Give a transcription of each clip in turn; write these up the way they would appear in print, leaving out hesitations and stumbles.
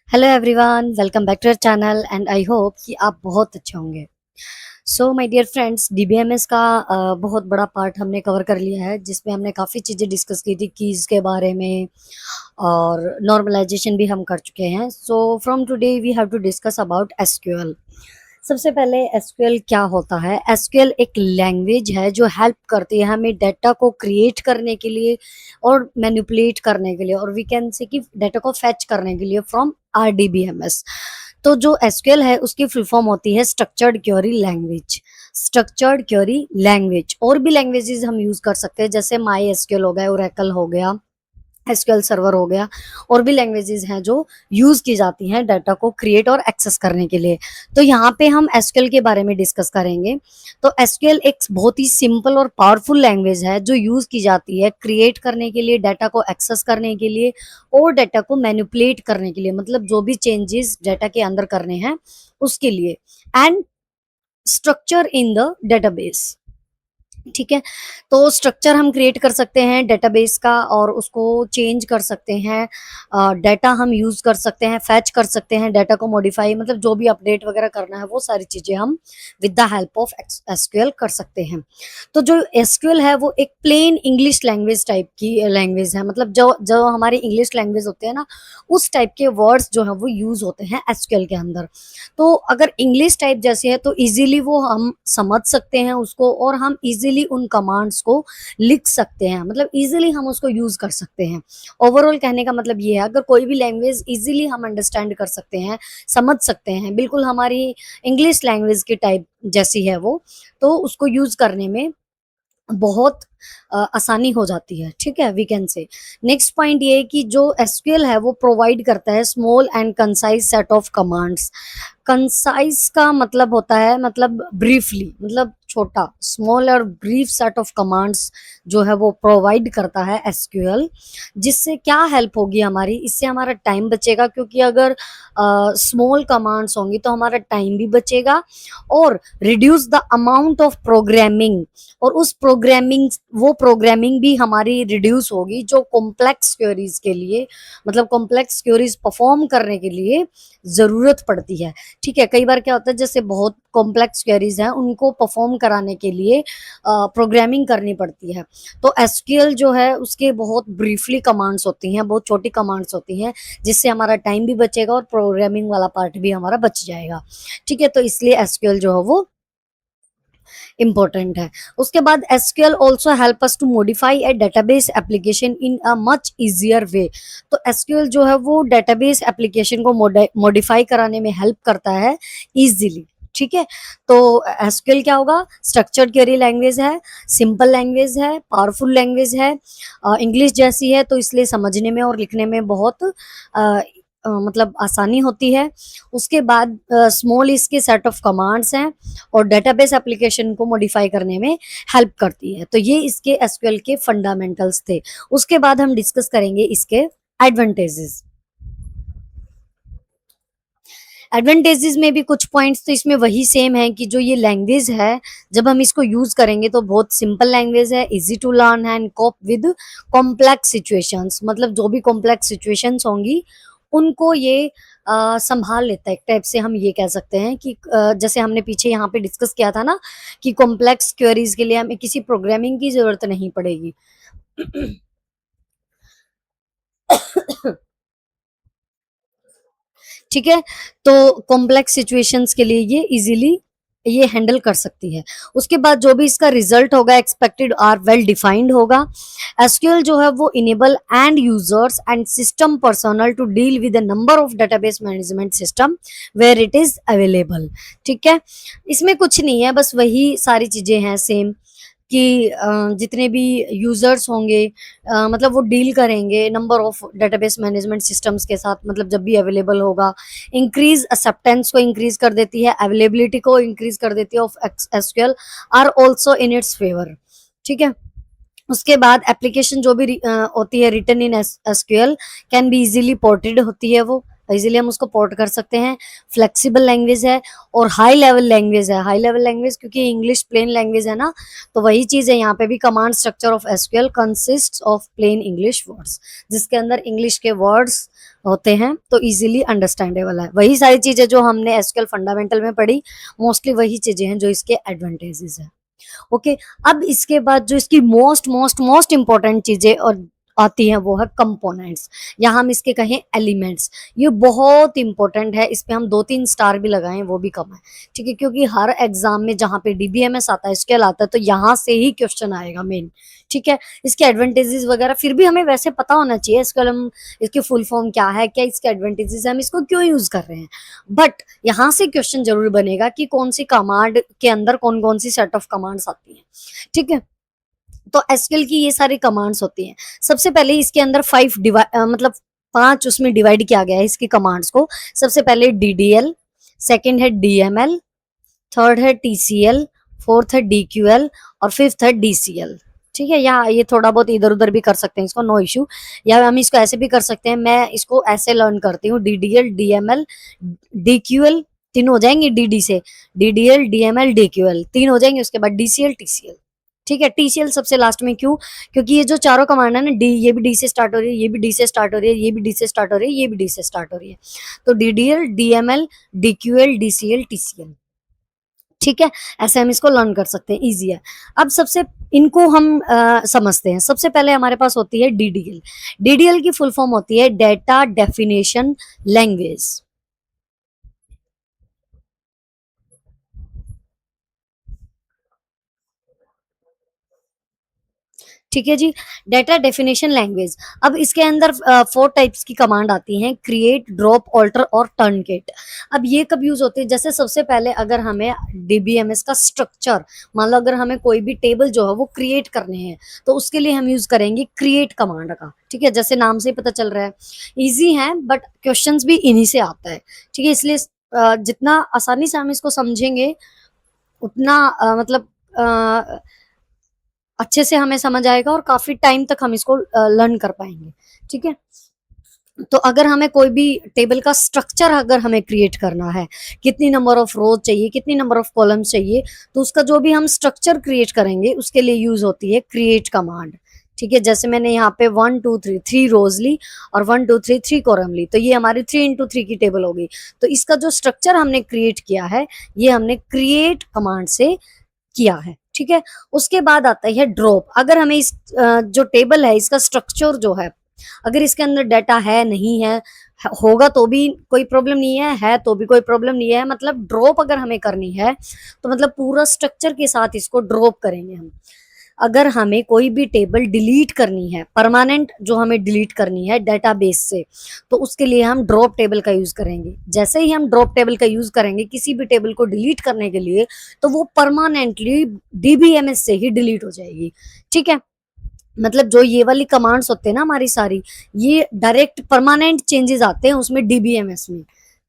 Hello everyone, welcome back to our channel and I hope कि आप बहुत अच्छे होंगे। So my dear friends, DBMS का बहुत बड़ा पार्ट हमने कवर कर लिया है, जिसमें हमने काफ़ी चीज़ें डिस्कस की थी कीज़ के बारे में और नॉर्मलाइजेशन भी हम कर चुके हैं। So from today we have to discuss about SQL. सबसे पहले एसक्यूएल क्या होता है? एसक्यूएल एक लैंग्वेज है जो हेल्प करती है हमें डाटा को क्रिएट करने के लिए और मैनिपुलेट करने के लिए, और वी कैन से कि डाटा को फेच करने के लिए फ्रॉम आरडीबीएमएस। तो जो एसक्यूएल है उसकी फुल फॉर्म होती है structured query language. Structured query language और भी लैंग्वेजेस हम यूज कर सकते हैं, जैसे माई एसक्यूएल हो गया, ओरेकल हो गया, एसक्यूएल सर्वर हो गया, और भी लैंग्वेजेस हैं जो यूज की जाती हैं डाटा को क्रिएट और एक्सेस करने के लिए। तो यहाँ पे हम एसक्यूएल के बारे में डिस्कस करेंगे। तो एसक्यूएल एक बहुत ही सिंपल और पावरफुल लैंग्वेज है जो यूज की जाती है क्रिएट करने के लिए, डाटा को एक्सेस करने के लिए और डाटा को मैनिपुलेट करने के लिए, मतलब जो भी चेंजेस डाटा के अंदर करने हैं उसके लिए, and structure in the database. ठीक है, तो स्ट्रक्चर हम क्रिएट कर सकते हैं डेटाबेस का और उसको चेंज कर सकते हैं, डाटा हम यूज कर सकते हैं, फैच कर सकते हैं, डाटा को मॉडिफाई, मतलब जो भी अपडेट वगैरह करना है वो सारी चीजें हम with the help of SQL कर सकते हैं। तो जो एसक्यूएल है वो एक प्लेन इंग्लिश लैंग्वेज टाइप की लैंग्वेज है, मतलब जो जो हमारे इंग्लिश लैंग्वेज होते हैं ना, उस टाइप के वर्ड्स जो है वो यूज होते हैं एसक्यूएल के अंदर। तो अगर इंग्लिश टाइप जैसे है तो इजीली वो हम समझ सकते हैं उसको, और हम इजीली उन कमांड्स को लिख सकते हैं, मतलब इजीली हम उसको यूज कर सकते हैं। ओवरऑल कहने का मतलब ये है, अगर कोई भी लैंग्वेज इजीली हम अंडरस्टैंड कर सकते हैं, समझ सकते हैं, बिल्कुल हमारी इंग्लिश लैंग्वेज की टाइप जैसी है वो, तो उसको यूज करने में बहुत आसानी हो जाती है। ठीक है, we can say next point ये है कि जो एसक्यूएल है वो प्रोवाइड करता है small and concise set of commands. Concise का मतलब होता है, मतलब ब्रीफली, मतलब छोटा, स्मॉल और ब्रीफ सेट ऑफ कमांड्स जो है वो प्रोवाइड करता है एसक्यूएल। जिससे क्या हेल्प होगी हमारी, इससे हमारा टाइम बचेगा, क्योंकि अगर स्मॉल कमांड्स होंगी तो हमारा टाइम भी बचेगा, और reduce the amount of programming, और उस प्रोग्रामिंग, वो प्रोग्रामिंग भी हमारी रिड्यूस होगी जो कॉम्प्लेक्स क्वेरीज के लिए, मतलब कॉम्प्लेक्स क्वेरीज परफॉर्म करने के लिए जरूरत पड़ती है। ठीक है, कई बार क्या होता है, जैसे बहुत कॉम्प्लेक्स क्वेरीज हैं उनको परफॉर्म कराने के लिए प्रोग्रामिंग करनी पड़ती है। तो एसक्यूएल जो है उसके बहुत ब्रीफली कमांड्स होती हैं, बहुत छोटी कमांड्स होती हैं, जिससे हमारा टाइम भी बचेगा और प्रोग्रामिंग वाला पार्ट भी हमारा बच जाएगा। ठीक है, तो इसलिए एसक्यूएल जो है वो इम्पोर्टेंट है। उसके बाद SQL also help us to modify a database application in a much easier way. तो एसक्यूएल जो है वो डेटाबेस एप्लीकेशन को मॉडिफाई कराने में हेल्प करता है इजीली। ठीक है, तो एसक्यूएल क्या होगा? स्ट्रक्चर्ड क्वेरी लैंग्वेज है, सिंपल लैंग्वेज है, पावरफुल लैंग्वेज है, इंग्लिश जैसी है, तो इसलिए समझने में और लिखने में बहुत मतलब आसानी होती है। उसके बाद स्मॉल इसके सेट ऑफ कमांड्स हैं और डेटाबेस एप्लीकेशन को मॉडिफाई करने में हेल्प करती है। तो ये इसके एसक्यूएल के फंडामेंटल्स थे। उसके बाद हम डिस्कस करेंगे इसके एडवांटेजेस। एडवांटेजेस में भी कुछ पॉइंट्स तो इसमें वही सेम है कि जो ये लैंग्वेज है, जब हम इसको यूज करेंगे तो बहुत सिंपल लैंग्वेज है, easy to learn and cope with complex situations, मतलब जो भी कॉम्प्लेक्स सिचुएशंस होंगी उनको ये संभाल लेता है। एक टाइप से हम ये कह सकते हैं कि जैसे हमने पीछे यहाँ पे डिस्कस किया था ना, कि कॉम्प्लेक्स क्वेरीज के लिए हमें किसी प्रोग्रामिंग की जरूरत नहीं पड़ेगी। ठीक है, तो कॉम्प्लेक्स सिचुएशंस के लिए ये इजीली ये हैंडल कर सकती है। उसके बाद जो भी इसका रिजल्ट होगा एक्सपेक्टेड आर वेल डिफाइंड होगा। एसक्यूएल जो है वो enable end users and system personal to deal with a number of database management system where it is available. ठीक है, इसमें कुछ नहीं है, बस वही सारी चीजें हैं सेम, कि जितने भी यूजर्स होंगे, मतलब वो डील करेंगे number of database management systems के साथ, मतलब जब भी अवेलेबल होगा। इंक्रीज एक्सेप्टेंस को इंक्रीज कर देती है, अवेलेबिलिटी को इंक्रीज कर देती है of SQL are also in its favour. ठीक है, उसके बाद एप्लीकेशन जो भी होती है written in SQL can be easily ported होती है वो। इजीली हम उसको पोर्ट कर सकते हैं। फ्लेक्सिबल लैंग्वेज है और हाई लेवल लैंग्वेज है। हाई लेवल लैंग्वेज क्योंकि इंग्लिश प्लेन लैंग्वेज है ना, तो वही चीज है यहाँ पे भी। Command structure of SQL consist of plain English words, जिसके अंदर इंग्लिश के वर्ड्स होते हैं तो इजीली अंडरस्टैंडेबल है। वही सारी चीजें जो हमने एसक्यूएल फंडामेंटल में पढ़ी, मोस्टली वही चीजें हैं जो इसके एडवांटेजेस है। ओके, अब इसके बाद जो इसकी मोस्ट मोस्ट मोस्ट इंपॉर्टेंट चीजें और आती हैं वो है कंपोनेंट्स, या हम इसके कहें एलिमेंट्स। ये बहुत इंपॉर्टेंट है, इस पे हम 2-3 स्टार भी लगाएं वो भी कम है, ठीक है, क्योंकि हर एग्जाम में जहाँ पे डीबीएमएस आता है, स्केल आता है, तो यहाँ से ही क्वेश्चन आएगा मेन, ठीक है। इसके एडवांटेजेस वगैरह फिर भी हमें वैसे पता होना चाहिए, इसके हम इसकी फुल फॉर्म क्या है, क्या इसके एडवांटेजेस है, हम इसको क्यों यूज कर रहे हैं। बट यहाँ से क्वेश्चन जरूर बनेगा कि कौन सी कमांड के अंदर कौन कौन सी सेट ऑफ कमांड्स आती है, ठीक है। तो एसक्यूएल की ये सारी कमांड्स होती हैं। सबसे पहले इसके अंदर 5 मतलब 5 उसमें डिवाइड किया गया है इसकी कमांड्स को। सबसे पहले डीडीएल, सेकंड है डीएमएल, थर्ड है टीसीएल, फोर्थ है डीक्यूएल और फिफ्थ है डीसीएल, ठीक है। या ये थोड़ा बहुत इधर उधर भी कर सकते हैं इसको, नो इशू। या हम इसको ऐसे भी कर सकते हैं, मैं इसको ऐसे लर्न करती हूँ, डीडीएल, डीएमएल, डीक्यूएल, तीन हो जाएंगे डीडी से, डीडीएल, डीएमएल, डीक्यूएल, तीन हो जाएंगे। उसके बाद डीसीएल, टीसीएल, ठीक है। टीसीएल सबसे लास्ट में, क्यों? क्योंकि ये जो चारों कमांड है ना, डी, ये भी डी से स्टार्ट हो रही है, ये भी डी से स्टार्ट हो रही है, ये भी डी से स्टार्ट हो रही है, ये भी डी से स्टार्ट हो रही है। तो डीडीएल, डीएमएल, डीक्यूएल, डीसीएल, टीसीएल, ठीक है। ऐसे हम इसको लर्न कर सकते हैं, इजी है। अब सबसे इनको हम समझते हैं। सबसे पहले हमारे पास होती है डीडीएल। डीडीएल की फुल फॉर्म होती है डेटा डेफिनेशन लैंग्वेज, ठीक है जी। Data definition language. अब इसके अंदर 4 टाइप्स की कमांड आती हैं, क्रिएट, ड्रॉप, ऑल्टर और टर्नकेट। अब ये कब यूज होती है? जैसे सबसे पहले अगर हमें डीबीएमएस का स्ट्रक्चर, मान लो अगर हमें कोई भी टेबल जो है वो क्रिएट करने हैं, तो उसके लिए हम यूज करेंगे क्रिएट कमांड का, ठीक है। जैसे नाम से ही पता चल रहा है, इजी है बट क्वेश्चंस भी इन्हीं से आता है, ठीक है। इसलिए जितना आसानी से हम इसको समझेंगे उतना मतलब अच्छे से हमें समझ आएगा और काफी टाइम तक हम इसको लर्न कर पाएंगे, ठीक है। तो अगर हमें कोई भी टेबल का स्ट्रक्चर अगर हमें क्रिएट करना है, कितनी नंबर ऑफ रोज चाहिए, कितनी नंबर ऑफ कॉलम्स चाहिए, तो उसका जो भी हम स्ट्रक्चर क्रिएट करेंगे उसके लिए यूज होती है क्रिएट कमांड, ठीक है। जैसे मैंने यहाँ पे 1 2 3 3 रोज ली और 1 2 3 3 कॉलम ली, तो ये हमारी 3 × 3 की टेबल होगी। तो इसका जो स्ट्रक्चर हमने क्रिएट किया है, ये हमने क्रिएट कमांड से किया है, ठीक है। उसके बाद आता है ड्रॉप। अगर हमें इस जो टेबल है इसका स्ट्रक्चर जो है, अगर इसके अंदर डाटा है नहीं है, होगा तो भी कोई प्रॉब्लम नहीं है तो भी कोई प्रॉब्लम नहीं है, मतलब ड्रॉप अगर हमें करनी है तो मतलब पूरा स्ट्रक्चर के साथ इसको ड्रॉप करेंगे हम। अगर हमें कोई भी टेबल डिलीट करनी है, परमानेंट जो हमें डिलीट करनी है डेटाबेस से, तो उसके लिए हम ड्रॉप टेबल का यूज करेंगे। जैसे ही हम ड्रॉप टेबल का यूज करेंगे किसी भी टेबल को डिलीट करने के लिए, तो वो परमानेंटली डीबीएमएस से ही डिलीट हो जाएगी, ठीक है। मतलब जो ये वाली कमांड्स होते हैं ना हमारी सारी, ये डायरेक्ट परमानेंट चेंजेस आते हैं उसमें डीबीएमएस में,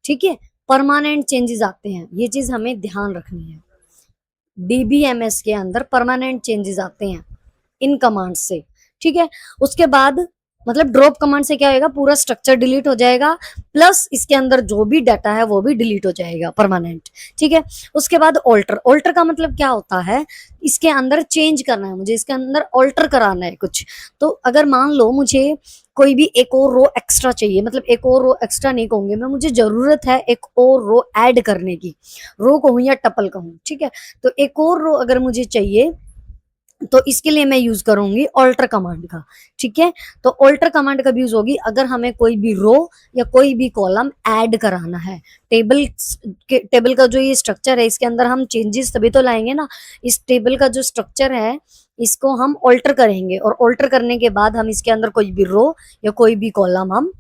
ठीक है। परमानेंट चेंजेस आते हैं, ये चीज हमें ध्यान रखनी है। डीबीएमएस के अंदर परमानेंट चेंजेस आते हैं इन कमांड से, ठीक है। उसके बाद मतलब ड्रॉप कमांड से क्या होगा, पूरा स्ट्रक्चर डिलीट हो जाएगा, प्लस इसके अंदर जो भी डाटा है वो भी डिलीट हो जाएगा परमानेंट, ठीक है। उसके बाद ऑल्टर। ऑल्टर का मतलब क्या होता है, इसके अंदर चेंज करना है मुझे, इसके अंदर ऑल्टर कराना है कुछ। तो अगर मान लो मुझे कोई भी एक और रो एक्स्ट्रा चाहिए, मतलब एक और रो एक्स्ट्रा नहीं कहूंगी मैं, मुझे जरूरत है एक और रो ऐड करने की, रो कहूं या टपल कहूं, ठीक है। तो एक और रो अगर मुझे चाहिए तो इसके लिए मैं यूज करूंगी ऑल्टर कमांड का, ठीक है। तो ऑल्टर कमांड कब यूज होगी, अगर हमें कोई भी रो या कोई भी कॉलम ऐड कराना है। टेबल का जो ये स्ट्रक्चर है इसके अंदर हम चेंजेस तभी तो लाएंगे ना। इस टेबल का जो स्ट्रक्चर है इसको हम ऑल्टर करेंगे और ऑल्टर करने के बाद हम इसके अंदर कोई भी रो या कोई भी कॉलम हम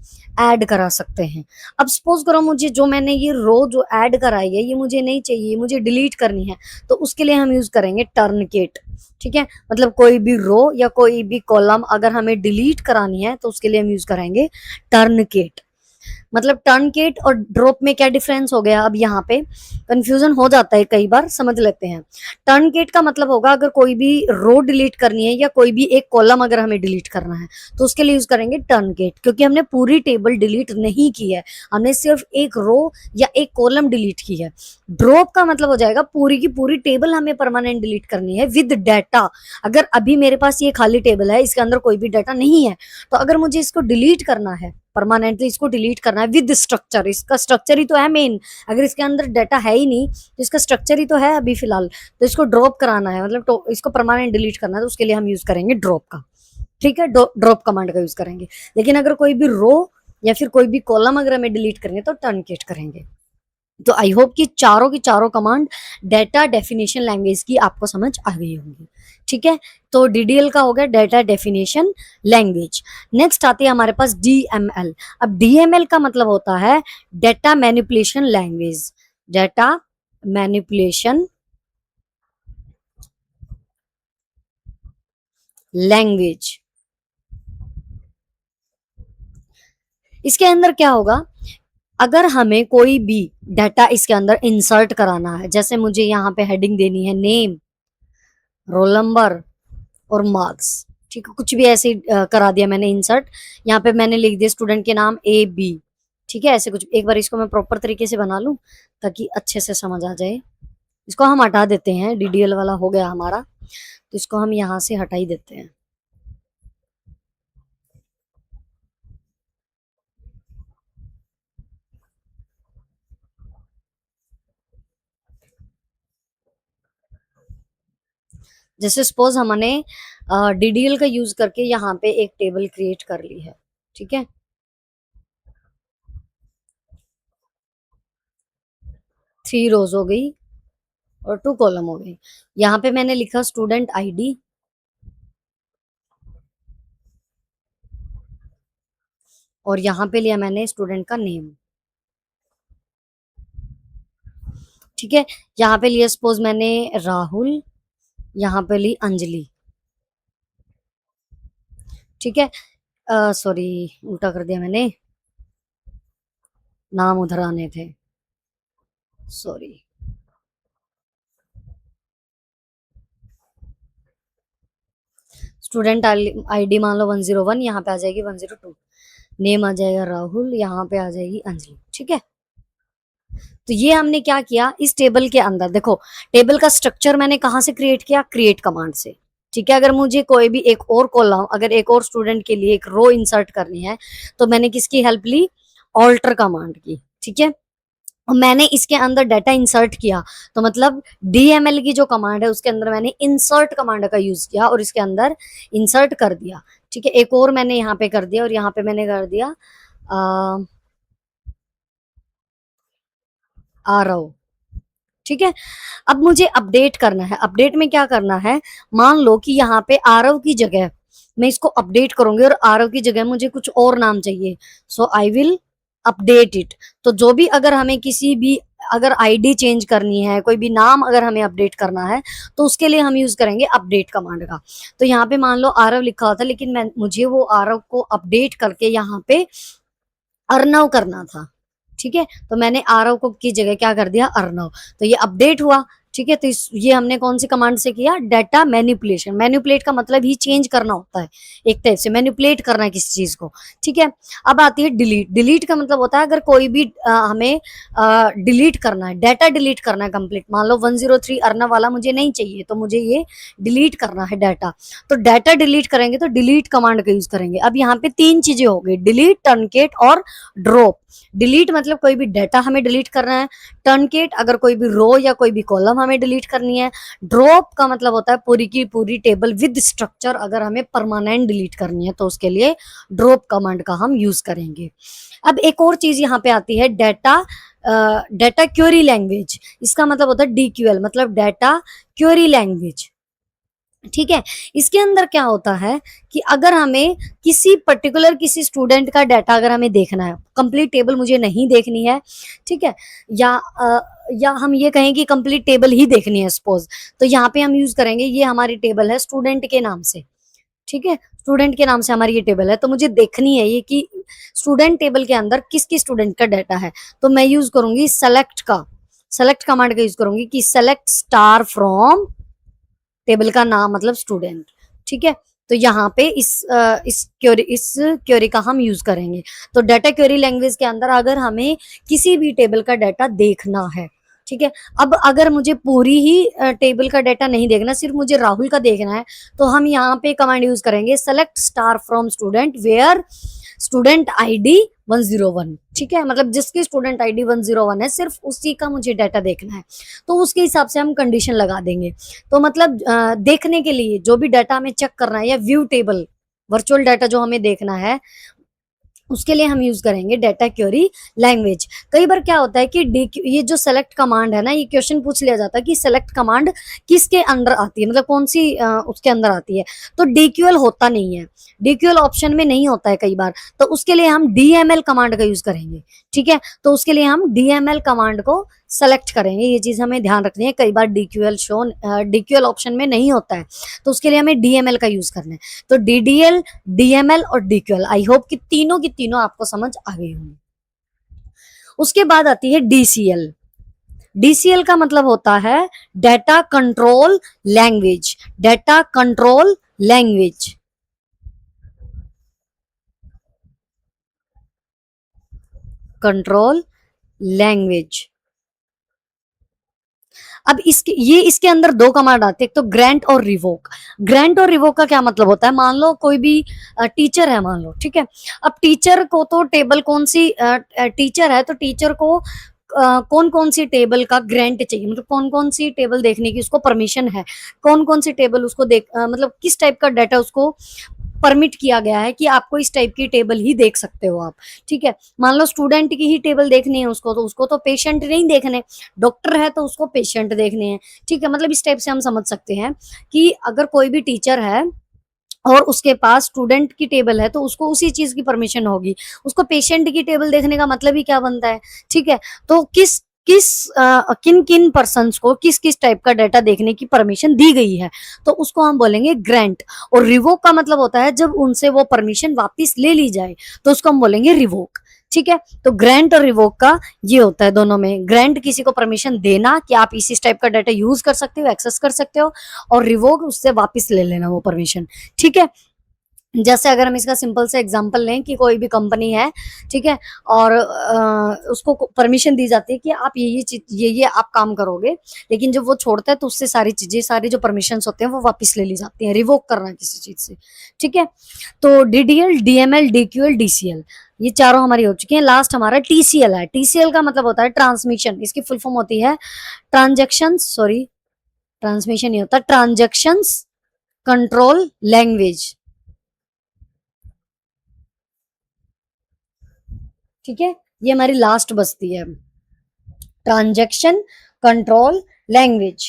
ऐड करा सकते हैं। अब सपोज करो मुझे जो मैंने ये रो जो ऐड कराई है ये मुझे नहीं चाहिए, मुझे डिलीट करनी है, तो उसके लिए हम यूज करेंगे टर्नकेट, ठीक है। मतलब कोई भी रो या कोई भी कॉलम अगर हमें डिलीट करानी है तो उसके लिए हम यूज करेंगे टर्नकेट। मतलब टर्नकेट और ड्रॉप में क्या डिफरेंस हो गया, अब यहाँ पे कंफ्यूजन हो जाता है कई बार, समझ लेते हैं। टर्नकेट का मतलब होगा अगर कोई भी रो डिलीट करनी है या कोई भी एक कॉलम अगर हमें डिलीट करना है तो उसके लिए यूज करेंगे टर्नकेट, क्योंकि हमने पूरी टेबल डिलीट नहीं की है, हमने सिर्फ एक रो या एक कॉलम डिलीट की है। ड्रॉप का मतलब हो जाएगा पूरी की पूरी टेबल हमें परमानेंट डिलीट करनी है विद डाटा। अगर अभी मेरे पास ये खाली टेबल है, इसके अंदर कोई भी डाटा नहीं है, तो अगर मुझे इसको डिलीट करना है, परमानेंटली इसको डिलीट करना है विद स्ट्रक्चर, इसका स्ट्रक्चर ही तो है मेन, अगर इसके अंदर डाटा है ही नहीं तो इसका स्ट्रक्चर ही तो है अभी फिलहाल, तो इसको ड्रॉप कराना है, मतलब तो इसको परमानेंट डिलीट करना है, तो उसके लिए हम यूज करेंगे ड्रॉप का। ठीक है, ड्रॉप कमांड का यूज करेंगे। लेकिन अगर कोई भी रो या फिर कोई भी कॉलम अगर हमें डिलीट करेंगे तो टर्नकेट करेंगे। तो आई होप कि चारों की चारों कमांड डेटा डेफिनेशन लैंग्वेज की आपको समझ आ गई होंगी। ठीक है, तो डीडीएल का हो गया डेटा डेफिनेशन लैंग्वेज। नेक्स्ट आती है हमारे पास डीएमएल। अब डीएमएल का मतलब होता है data manipulation language. Data manipulation language, इसके अंदर क्या होगा, अगर हमें कोई भी डाटा इसके अंदर इंसर्ट कराना है, जैसे मुझे यहाँ पे हेडिंग देनी है नेम, रोल नंबर और मार्क्स, ठीक है, कुछ भी ऐसे करा दिया मैंने इंसर्ट, यहाँ पे मैंने लिख दिया स्टूडेंट के नाम ए बी। ठीक है, ऐसे कुछ, एक बार इसको मैं प्रॉपर तरीके से बना लूं ताकि अच्छे से समझ आ जाए। इसको हम हटा देते हैं, डीडीएल वाला हो गया हमारा, तो इसको हम यहाँ से हटा ही देते हैं। जैसे सपोज हमने डीडीएल का यूज करके यहाँ पे एक टेबल क्रिएट कर ली है। ठीक है, 3 रोज हो गई और 2 कॉलम हो गई। यहाँ पे मैंने लिखा स्टूडेंट आईडी और यहाँ पे लिया मैंने स्टूडेंट का नेम। ठीक है, यहाँ पे लिया सपोज मैंने राहुल, यहाँ पे ली अंजलि। ठीक है, सॉरी उल्टा कर दिया मैंने, नाम उधर आने थे, सॉरी। स्टूडेंट आईडी मान लो 101, यहाँ पे आ जाएगी 102, नेम आ जाएगा राहुल, यहाँ पे आ जाएगी अंजलि। ठीक है, तो ये हमने क्या किया इस टेबल के अंदर, देखो टेबल का स्ट्रक्चर मैंने कहाँ से क्रिएट किया, क्रिएट कमांड से। ठीक है, अगर मुझे कोई भी एक और कॉलम, अगर एक और स्टूडेंट के लिए एक रो इंसर्ट करनी है तो मैंने किसकी हेल्प ली, ऑल्टर कमांड की। ठीक है, और मैंने इसके अंदर डाटा इंसर्ट किया, तो मतलब डीएमएल की जो कमांड है उसके अंदर मैंने इंसर्ट कमांड का यूज किया और इसके अंदर इंसर्ट कर दिया। ठीक है, एक और मैंने यहाँ पे कर दिया और यहाँ पे मैंने कर दिया आरव। ठीक है, अब मुझे अपडेट करना है, अपडेट में क्या करना है, मान लो कि यहाँ पे आरव की जगह मैं इसको अपडेट करूंगी और आरव की जगह मुझे कुछ और नाम चाहिए, सो आई विल अपडेट इट। तो जो भी अगर हमें किसी भी अगर आईडी चेंज करनी है, कोई भी नाम अगर हमें अपडेट करना है तो उसके लिए हम यूज करेंगे अपडेट कमांड का। तो यहाँ पे मान लो आरव लिखा हुआ था, लेकिन मैं मुझे वो आरव को अपडेट करके यहाँ पे अर्नव करना था। ठीक है, तो मैंने आरव को की जगह क्या कर दिया, अर्नव, तो ये अपडेट हुआ। ठीक है, तो ये हमने कौन सी कमांड से किया, डाटा मैनिपुलेशन। मैनिपुलेट का मतलब ही चेंज करना होता है, एक टाइप से मैनिपुलेट करना है किसी चीज को। ठीक है, अब आती है डिलीट। डिलीट का मतलब होता है अगर कोई भी हमें डिलीट करना है, डाटा डिलीट करना है कंप्लीट, मान लो 103 अर्नव वाला मुझे नहीं चाहिए तो मुझे ये डिलीट करना है डाटा, तो डाटा डिलीट करेंगे तो डिलीट कमांड का यूज करेंगे। अब यहाँ पे 3 चीजें हो गई, डिलीट, टर्नकेट और ड्रॉप। डिलीट मतलब कोई भी डाटा हमें डिलीट करना है, टर्नकेट अगर कोई भी रो या कोई भी कॉलम हमें डिलीट करनी है, ड्रॉप का मतलब होता है पूरी की पूरी टेबल विद स्ट्रक्चर अगर हमें परमानेंट डिलीट करनी है तो उसके लिए ड्रॉप कमांड का हम यूज करेंगे। अब एक और चीज यहाँ पे आती है डाटा डाटा क्वेरी लैंग्वेज। इसका मतलब होता है डीक्यूएल, मतलब डाटा क्वेरी लैंग्वेज। ठीक है, इसके अंदर क्या होता है कि अगर हमें किसी पर्टिकुलर किसी स्टूडेंट का डाटा अगर हमें देखना है, कंप्लीट टेबल मुझे नहीं देखनी है, ठीक है, या हम ये कहें कि कंप्लीट टेबल ही देखनी है सपोज, तो यहाँ पे हम यूज करेंगे, ये हमारी टेबल है स्टूडेंट के नाम से। ठीक है, स्टूडेंट के नाम से हमारी ये टेबल है, तो मुझे देखनी है ये कि स्टूडेंट टेबल के अंदर किस किस स्टूडेंट का डाटा है। तो मैं यूज करूंगी सेलेक्ट का, सेलेक्ट कमांड का यूज करूंगी कि सेलेक्ट स्टार फ्रॉम, टेबल का नाम मतलब स्टूडेंट। ठीक है, तो यहाँ पे इस क्वेरी का हम यूज करेंगे। तो डाटा क्वेरी लैंग्वेज के अंदर अगर हमें किसी भी टेबल का डाटा देखना है, ठीक है, अब अगर मुझे पूरी ही टेबल का डाटा नहीं देखना, सिर्फ मुझे राहुल का देखना है, तो हम यहाँ पे कमांड यूज करेंगे select star from student where student ID 101। ठीक है, मतलब जिसकी स्टूडेंट आईडी 101 है, सिर्फ उसी का मुझे डाटा देखना है, तो उसके हिसाब से हम कंडीशन लगा देंगे। तो मतलब देखने के लिए जो भी डाटा हमें चेक करना है या व्यू टेबल वर्चुअल डाटा जो हमें देखना है, उसके लिए हम यूज करेंगे डाटा क्वेरी लैंग्वेज। कई बार क्या होता है कि ये जो सेलेक्ट कमांड है ना, ये क्वेश्चन पूछ लिया जाता है कि सेलेक्ट कमांड किसके अंडर आती है, मतलब कौन सी उसके अंदर आती है। तो डीक्यूएल होता नहीं है, डीक्यूएल ऑप्शन में नहीं होता है कई बार, तो उसके लिए हम डीएमएल कमांड का यूज करेंगे। ठीक है, तो उसके लिए हम डीएमएल कमांड को सेलेक्ट करेंगे, ये चीज हमें ध्यान रखनी है। कई बार डीक्यूएल ऑप्शन में नहीं होता है, तो उसके लिए हमें डीएमएल का यूज करना है। तो डीडीएल, डीएमएल और डीक्यूएल, आई होप कि तीनों की तीनों आपको समझ आ गई होंगी। उसके बाद आती है डीसीएल। डीसीएल का मतलब होता है data control language, data control language. Control language. अब इसके अंदर दो कमांड आते हैं, एक तो ग्रांट और रिवोक। ग्रांट और रिवोक का क्या मतलब होता है, मान लो कोई भी टीचर है, मान लो, ठीक है, अब टीचर को तो टेबल कौन सी टीचर है, तो टीचर को कौन कौन सी टेबल का ग्रांट चाहिए, मतलब कौन कौन सी टेबल देखने की उसको परमिशन है, कौन कौन सी टेबल उसको मतलब किस टाइप का डाटा उसको परमिट किया गया है कि आपको इस टाइप की टेबल ही देख सकते हो आप। ठीक है, मान लो स्टूडेंट की ही टेबल देखनी है उसको, तो उसको तो पेशेंट नहीं देखने, डॉक्टर है तो उसको पेशेंट देखने हैं। ठीक है, मतलब इस टाइप से हम समझ सकते हैं कि अगर कोई भी टीचर है और उसके पास स्टूडेंट की टेबल है, तो उसको उसी चीज की परमिशन होगी, उसको पेशेंट की टेबल देखने का मतलब ही क्या बनता है। ठीक है, तो किन किन पर्सन्स को किस किस टाइप का डाटा देखने की परमिशन दी गई है, तो उसको हम बोलेंगे ग्रांट। और रिवोक का मतलब होता है जब उनसे वो परमिशन वापस ले ली जाए, तो उसको हम बोलेंगे रिवोक। ठीक है, तो ग्रांट और रिवोक का ये होता है दोनों में। ग्रांट किसी को परमिशन देना कि आप इस टाइप का डाटा यूज कर सकते हो, एक्सेस कर सकते हो, और रिवोक उससे वापस ले लेना वो परमिशन। ठीक है, जैसे अगर हम इसका सिंपल से एग्जांपल लें कि कोई भी कंपनी है, ठीक है, और उसको परमिशन दी जाती है कि आप ये आप काम करोगे, लेकिन जब वो छोड़ता है तो उससे सारी चीजें, सारी जो परमिशंस होते हैं वो वापस ले ली जाती हैं, रिवोक करना किसी चीज से। ठीक है, तो डीडीएल, डीएमएल, डीक्यूएल, डीसीएल, ये चारों हमारी हो चुकी हैं। लास्ट हमारा टीसीएल है। टीसीएल का मतलब होता है ट्रांसमिशन, इसकी फुल फॉर्म होती है ट्रांजेक्शन, सॉरी ट्रांसमिशन नहीं होता, ट्रांजेक्शंस कंट्रोल लैंग्वेज। ठीक है, ये हमारी लास्ट बचती है, ट्रांजैक्शन कंट्रोल लैंग्वेज।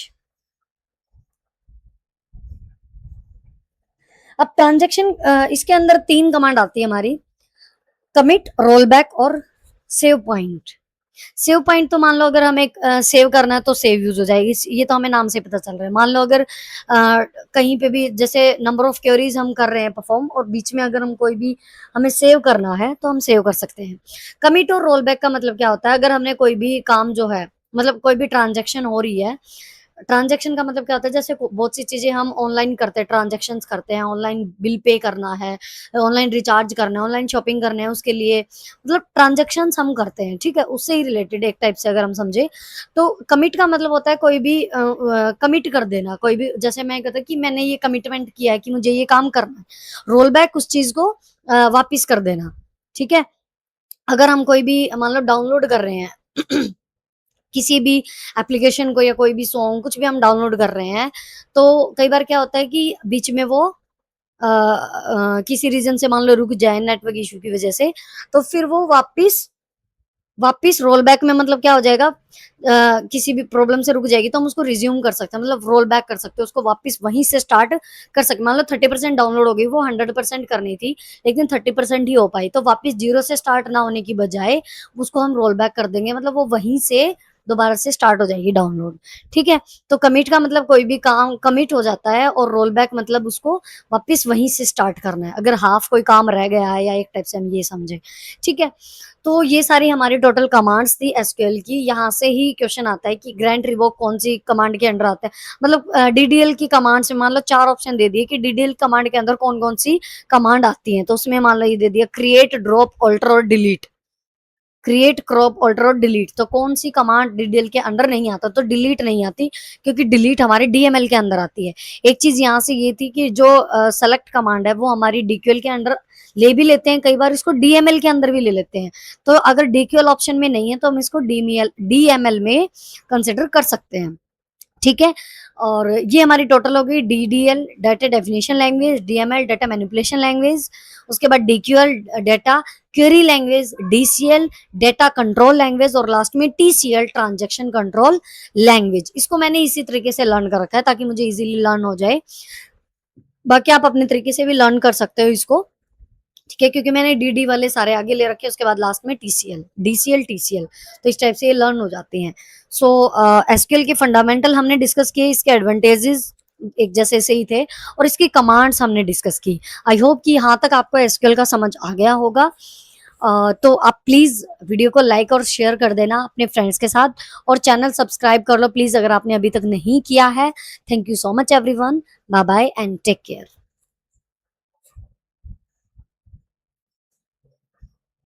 अब ट्रांजैक्शन इसके अंदर तीन कमांड आती है हमारी, कमिट, रोल बैक और सेव पॉइंट। सेव पॉइंट तो मान लो अगर हमें सेव करना है तो सेव यूज हो जाएगी, ये तो हमें नाम से पता चल रहा है। मान लो अगर कहीं पे भी जैसे नंबर ऑफ क्वेरीज हम कर रहे हैं परफॉर्म, और बीच में अगर हम कोई भी हमें सेव करना है तो हम सेव कर सकते हैं। कमिट और रोल बैक का मतलब क्या होता है, अगर हमने कोई भी काम जो है, मतलब कोई भी ट्रांजेक्शन हो रही है, ट्रांजेक्शन का मतलब क्या होता है, जैसे बहुत सी चीजें हम ऑनलाइन करते हैं, ट्रांजेक्शन करते हैं, ऑनलाइन बिल पे करना है, ऑनलाइन रिचार्ज करना है, ऑनलाइन शॉपिंग करना है, उसके लिए मतलब ट्रांजेक्शन हम करते हैं। ठीक है, उससे ही रिलेटेड एक टाइप से अगर हम समझे, तो कमिट का मतलब होता है कोई भी कमिट कर देना, कोई भी, जैसे मैं कहता कि मैंने ये कमिटमेंट किया है कि मुझे ये काम करना है, रोल बैक उस चीज को वापिस कर देना। ठीक है, अगर हम कोई भी मान लो डाउनलोड कर रहे हैं किसी भी एप्लीकेशन को, या कोई भी सॉन्ग कुछ भी हम डाउनलोड कर रहे हैं, तो कई बार क्या होता है कि बीच में वो किसी रीजन से मान लो रुक जाए नेटवर्क इशू की वजह से, तो फिर वो वापिस वापिस रोल बैक में मतलब क्या हो जाएगा, किसी भी प्रॉब्लम से रुक जाएगी तो हम उसको रिज्यूम कर सकते हैं, मतलब रोल बैक कर सकते हैं, उसको वापिस वहीं से स्टार्ट कर सकते। मान लो 30% डाउनलोड हो गई, वो 100% करनी थी लेकिन 30% ही हो पाई, तो वापिस जीरो से स्टार्ट ना होने की बजाय उसको हम रोल बैक कर देंगे, मतलब वो वहीं से दोबारा से स्टार्ट हो जाएगी डाउनलोड। ठीक है, तो कमिट का मतलब कोई भी काम कमिट हो जाता है और रोल बैक मतलब उसको वापस वहीं से स्टार्ट करना है, अगर हाफ कोई काम रह गया है, या एक टाइप से हम ये समझे। ठीक है, तो ये सारी हमारी टोटल कमांड्स थी एसक्यूएल की। यहाँ से ही क्वेश्चन आता है कि ग्रांट रिवोक कौन सी कमांड के अंडर आता है। मतलब डीडीएल की कमांड से मान लो 4 ऑप्शन दे दिए कि डीडीएल कमांड के अंदर कौन कौन सी कमांड आती है, तो उसमें मान लो ये दे दिया क्रिएट, ड्रॉप, ऑल्टर और डिलीट। क्रिएट, क्रॉप, ऑल्टर और डिलीट, तो कौन सी कमांड डीडीएल के अंडर नहीं आता, तो डिलीट नहीं आती, क्योंकि डिलीट हमारे डीएमएल के अंदर आती है। एक चीज यहाँ से ये थी कि जो सेलेक्ट कमांड है वो हमारी डीक्यूएल के अंडर ले भी लेते हैं, कई बार इसको डीएमएल के अंदर भी ले लेते हैं। तो अगर डीक्यूएल ऑप्शन में नहीं है तो हम इसको डीएमएल में कंसिडर कर सकते हैं। ठीक है, और ये हमारी टोटल हो गई DDL data definition language, DML data manipulation language, उसके बाद DQL data query language, DCL data control language, और लास्ट में टीसीएल ट्रांजैक्शन कंट्रोल लैंग्वेज। इसको मैंने इसी तरीके से लर्न कर रखा है ताकि मुझे इजीली लर्न हो जाए। बाकी आप अपने तरीके से भी लर्न कर सकते हो इसको। ठीक है, क्योंकि मैंने डीडी वाले सारे आगे ले रखे, उसके बाद लास्ट में टीसीएल, डीसीएल, टीसीएल, तो इस टाइप से ये लर्न हो जाते हैं। सो एसक्यूएल के फंडामेंटल हमने डिस्कस किए, इसके एडवांटेजेस एक जैसे से ही थे, और इसकी कमांड्स हमने डिस्कस की। आई होप कि यहाँ तक आपको एसक्यूएल का समझ आ गया होगा। तो आप प्लीज वीडियो को लाइक और शेयर कर देना अपने फ्रेंड्स के साथ, और चैनल सब्सक्राइब कर लो प्लीज अगर आपने अभी तक नहीं किया है। Thank you so much everyone, bye bye and take care.